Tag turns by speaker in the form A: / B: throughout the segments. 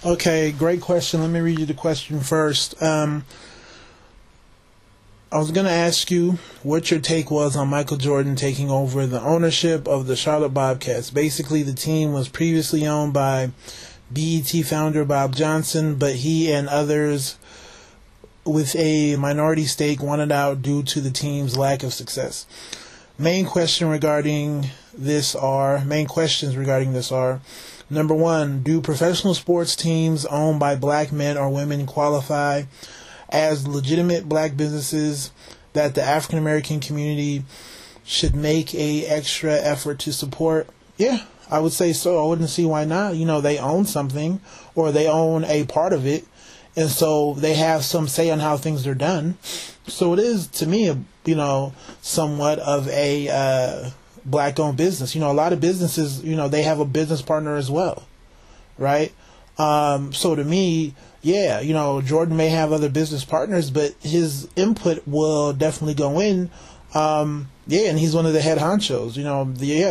A: Okay, great question. Let me read you the question first. I was going to ask you what your take was on Michael Jordan taking over the ownership of the Charlotte Bobcats. Basically, the team was previously owned by BET founder Bob Johnson, but he and others with a minority stake wanted out due to the team's lack of success. Main questions regarding this are: number one, do professional sports teams owned by black men or women qualify as legitimate black businesses that the African American community should make a extra effort to support? Yeah, I would say so. I wouldn't see why not. You know, they own something, or they own a part of it, and so they have some say on how things are done. So it is, to me, somewhat of a black-owned business. You know, a lot of businesses, they have a business partner as well, right? So to me, yeah, Jordan may have other business partners, but his input will definitely go in. And he's one of the head honchos.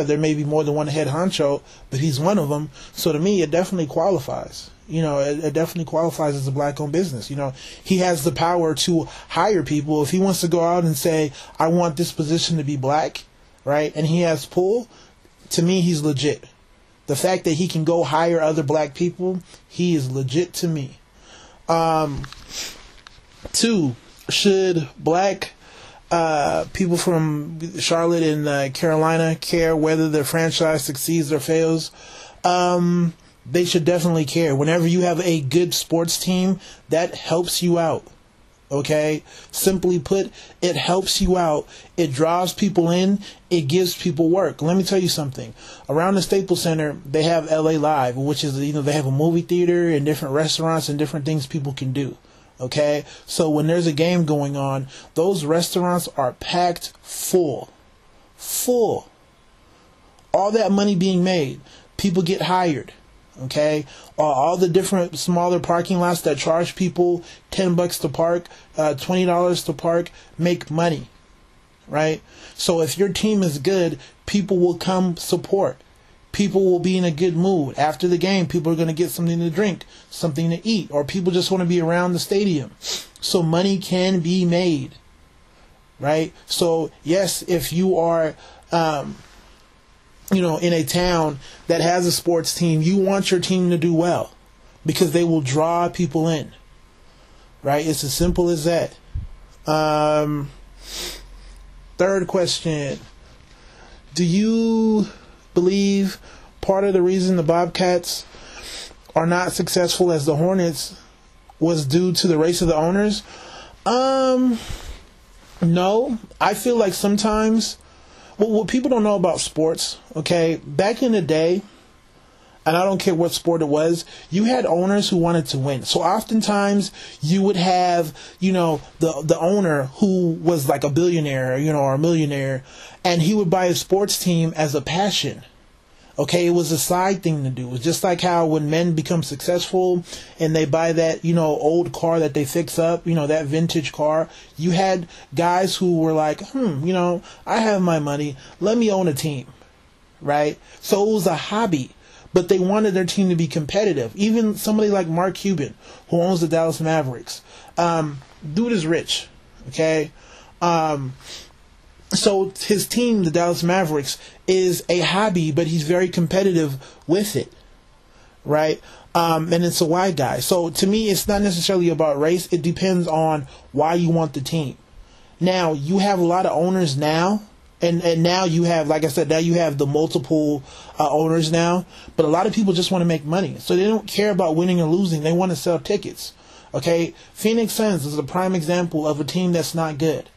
A: There may be more than one head honcho, but he's one of them. So to me, it definitely qualifies. It definitely qualifies as a black-owned business. He has the power to hire people. If he wants to go out and say, I want this position to be black, right, and he has pull, to me, he's legit. The fact that he can go hire other black people, he is legit to me. Two, should black people from Charlotte and Carolina care whether their franchise succeeds or fails? They should definitely care. Whenever you have a good sports team, that helps you out. Okay? Simply put, it helps you out. It draws people in. It gives people work. Let me tell you something. Around the Staples Center, they have LA Live, which is, they have a movie theater and different restaurants and different things people can do. Okay? So when there's a game going on, those restaurants are packed full. Full. All that money being made. People get hired. Okay, all the different smaller parking lots that charge people $10 to park, $20 to park, make money, right? So if your team is good, people will come support. People will be in a good mood. After the game, people are going to get something to drink, something to eat, or people just want to be around the stadium. So money can be made, right? So yes, if you are in a town that has a sports team, you want your team to do well because they will draw people in, right? It's as simple as that. Third question. Do you believe part of the reason the Bobcats are not successful as the Hornets was due to the race of the owners? No. I feel like sometimes, what people don't know about sports, okay, back in the day, and I don't care what sport it was, you had owners who wanted to win. So oftentimes you would have, the owner who was like a billionaire, or a millionaire, and he would buy a sports team as a passion. Okay, it was a side thing to do. It was just like how when men become successful and they buy that, old car that they fix up, that vintage car, you had guys who were like, I have my money, let me own a team, right? So it was a hobby, but they wanted their team to be competitive. Even somebody like Mark Cuban, who owns the Dallas Mavericks, dude is rich, okay? So his team, the Dallas Mavericks, is a hobby, but he's very competitive with it, right? And it's a white guy. So to me, it's not necessarily about race. It depends on why you want the team. Now, you have a lot of owners now, and now you have, like I said, now you have the multiple owners now, but a lot of people just want to make money. So they don't care about winning or losing. They want to sell tickets, okay? Phoenix Suns is a prime example of a team that's not good.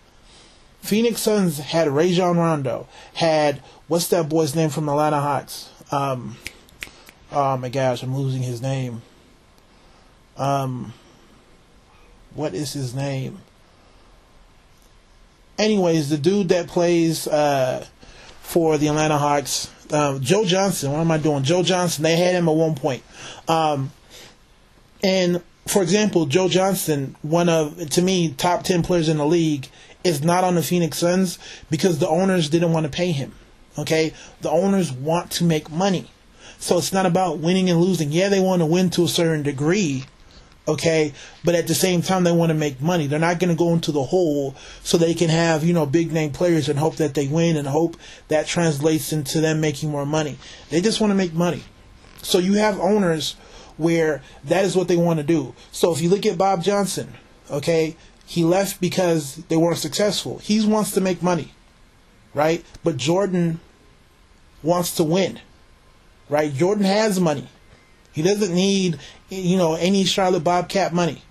A: Phoenix Suns had Rajon Rondo, had, what's that boy's name from Atlanta Hawks? Oh my gosh, I'm losing his name. What is his name? Anyways, the dude that plays for the Atlanta Hawks, Joe Johnson. What am I doing? Joe Johnson. They had him at one point. And for example, Joe Johnson, one of, to me, top 10 players in the league, is not on the Phoenix Suns because the owners didn't want to pay him. Okay? The owners want to make money. So it's not about winning and losing. Yeah, they want to win to a certain degree, okay, but at the same time they want to make money. They're not going to go into the hole so they can have, big name players and hope that they win and hope that translates into them making more money. They just want to make money. So you have owners where that is what they want to do. So if you look at Bob Johnson, okay, he left because they weren't successful. He wants to make money, right? But Jordan wants to win, right? Jordan has money. He doesn't need, any Charlotte Bobcat money.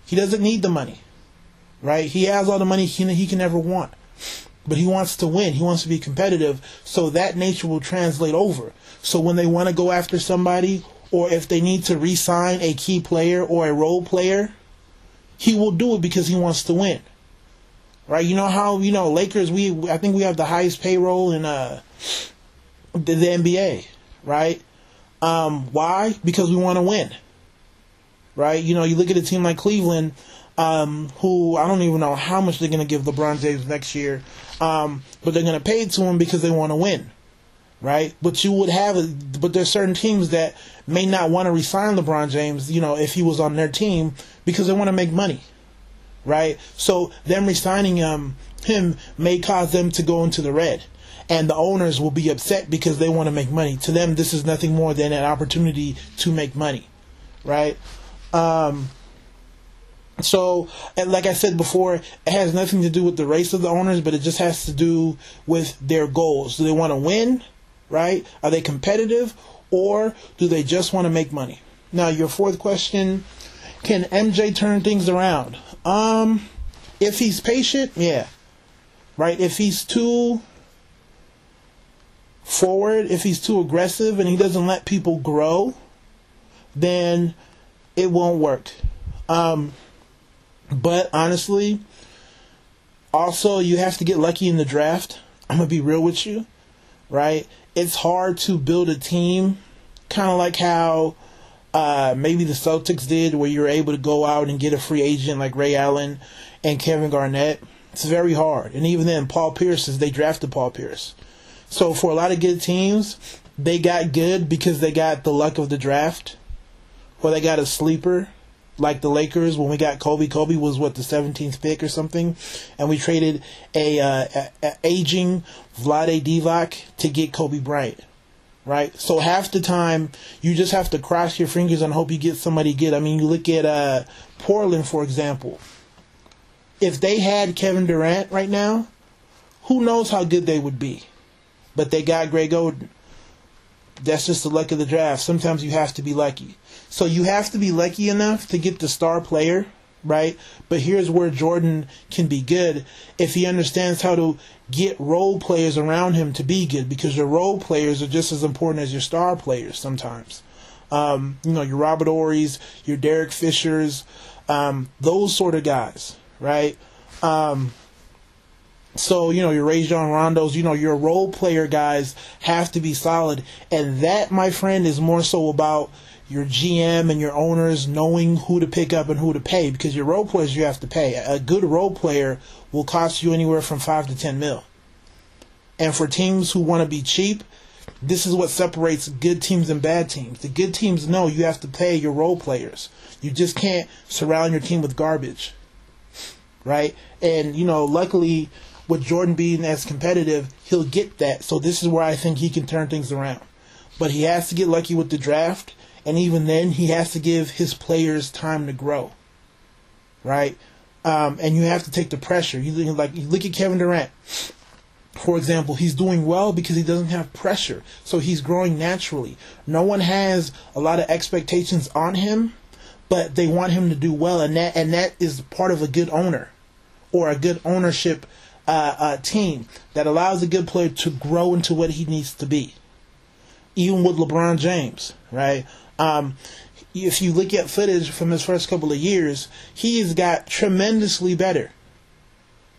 A: He doesn't need the money, right? He has all the money he can ever want. But he wants to win. He wants to be competitive. So that nature will translate over. So when they want to go after somebody, or if they need to re-sign a key player or a role player, he will do it because he wants to win. Right? You know how, Lakers, I think we have the highest payroll in the NBA, right? Why? Because we want to win. Right? You look at a team like Cleveland, who I don't even know how much they're going to give LeBron James next year, but they're going to pay it to him because they want to win. Right? But there's certain teams that may not want to re-sign LeBron James, if he was on their team, because they want to make money. Right? So them re-signing him may cause them to go into the red. And the owners will be upset because they want to make money. To them, this is nothing more than an opportunity to make money. Right? So, and like I said before, it has nothing to do with the race of the owners, but it just has to do with their goals. Do they want to win? Right? Are they competitive, or do they just want to make money? Now, your fourth question, can MJ turn things around? If he's patient, yeah. Right? If he's too forward, if he's too aggressive and he doesn't let people grow, then it won't work. But honestly, also you have to get lucky in the draft. I'm going to be real with you, right? It's hard to build a team, kind of like how maybe the Celtics did, where you're able to go out and get a free agent like Ray Allen and Kevin Garnett. It's very hard. And even then, they drafted Paul Pierce. So for a lot of good teams, they got good because they got the luck of the draft, or they got a sleeper. Like the Lakers, when we got Kobe. Kobe was, the 17th pick or something? And we traded a aging Vlade Divac to get Kobe Bryant. Right? So half the time, you just have to cross your fingers and hope you get somebody good. I mean, you look at Portland, for example. If they had Kevin Durant right now, who knows how good they would be. But they got Greg Oden. That's just the luck of the draft. Sometimes you have to be lucky. So you have to be lucky enough to get the star player, right? But here's where Jordan can be good if he understands how to get role players around him to be good, because your role players are just as important as your star players sometimes. Your Robert Ory's, your Derek Fishers, those sort of guys, right? So, your Rajon Rondos, your role player guys have to be solid. And that, my friend, is more so about your GM and your owners knowing who to pick up and who to pay, because your role players you have to pay. A good role player will cost you anywhere from $5 to $10 million. And for teams who want to be cheap, this is what separates good teams and bad teams. The good teams know you have to pay your role players. You just can't surround your team with garbage. Right? And, luckily, with Jordan being as competitive, he'll get that. So this is where I think he can turn things around. But he has to get lucky with the draft. And even then, he has to give his players time to grow. Right? And you have to take the pressure. You look at Kevin Durant. For example, he's doing well because he doesn't have pressure. So he's growing naturally. No one has a lot of expectations on him, but they want him to do well. And that is part of a good owner or a good ownership team that allows a good player to grow into what he needs to be. Even with LeBron James, right? If you look at footage from his first couple of years, he has got tremendously better,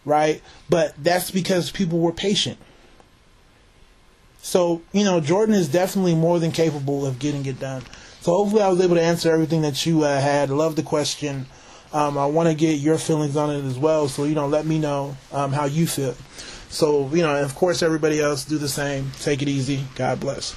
A: right? But that's because people were patient. So, Jordan is definitely more than capable of getting it done. So hopefully I was able to answer everything that you had. I love the question. I want to get your feelings on it as well. So, let me know how you feel. So, and of course everybody else do the same. Take it easy. God bless.